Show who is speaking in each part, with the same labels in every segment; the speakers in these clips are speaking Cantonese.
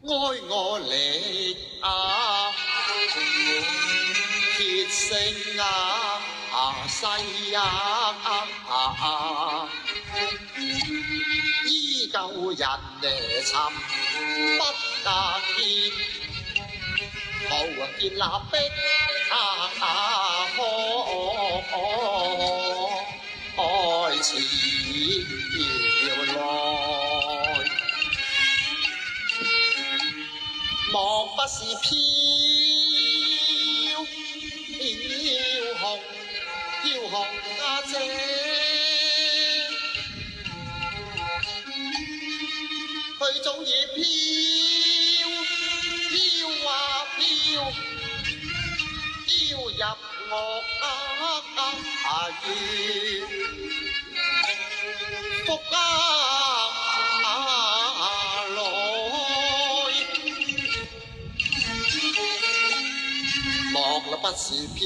Speaker 1: 愛我力啊，鐵性啊，細啊，依舊人尋不見，無建立的開始來。莫不是飄紅阿姐，佢早已飄入我月福莫不是飄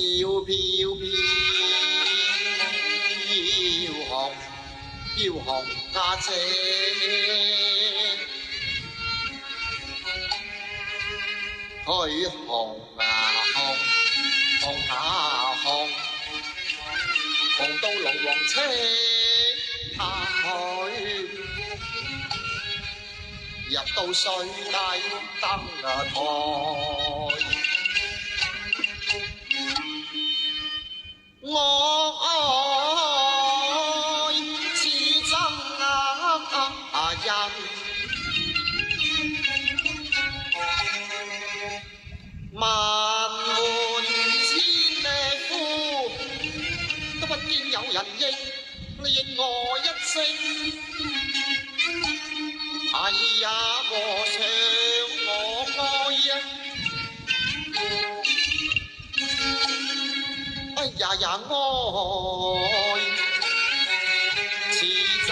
Speaker 1: 紅阿姐，佢紅到龍王車去，入到水底燈台。我愛似真人，萬門千夫都不見有人應我一聲。哎呀，和尚我愛啊！哎呀呀，愛似真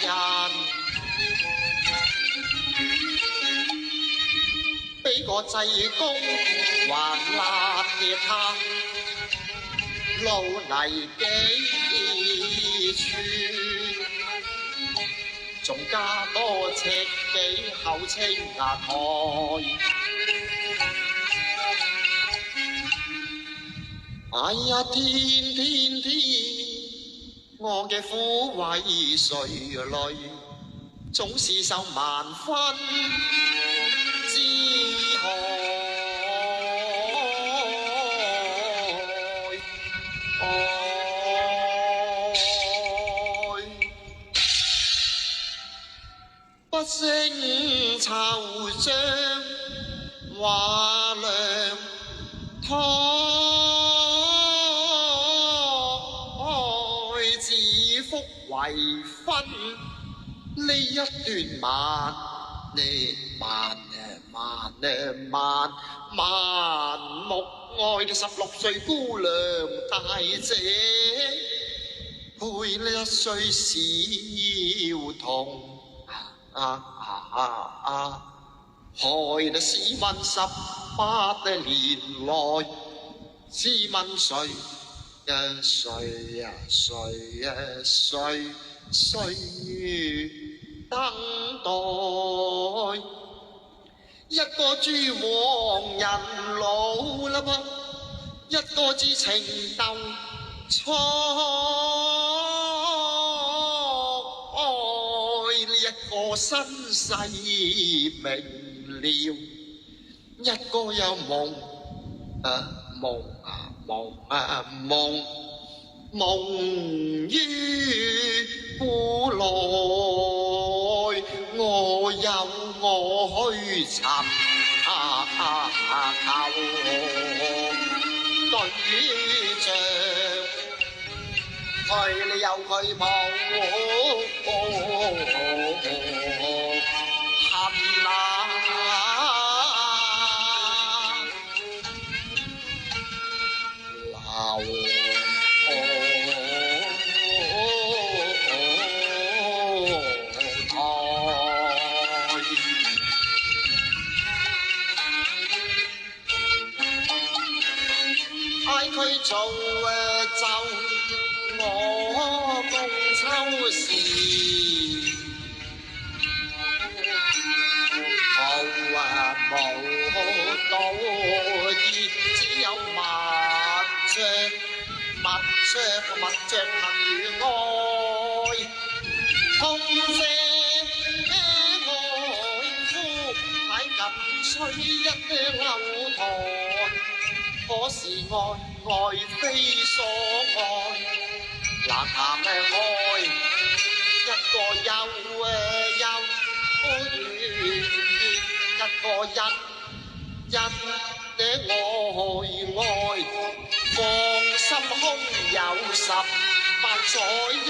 Speaker 1: 人，俾個濟公還辣嘅他，路泥幾寸，仲加多尺幾口青台。哎呀，天，我嘅苦為誰累？總是受萬分之害。不勝惆悵話涼自福為分呢一段萬木愛嘅16歲姑娘大姐，配呢一歲小童害得試問18年來，試問誰等待？一個豬黃人老啦噃，一個知情竇初愛，呢一個身世明了，一個有夢於故來，我有我去尋對象，佢你有佢冇恨嗌佢做就我共秋時，意，只有蜜雀，蜜雀能與愛，痛借愛夫，太近吹一勾彈，可是愛非所愛，難談愛，一個又圓，一個因愛，放心空有18載因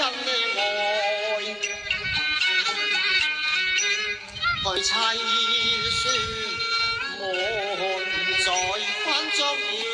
Speaker 1: 愛，去凄酸滿載翻作業。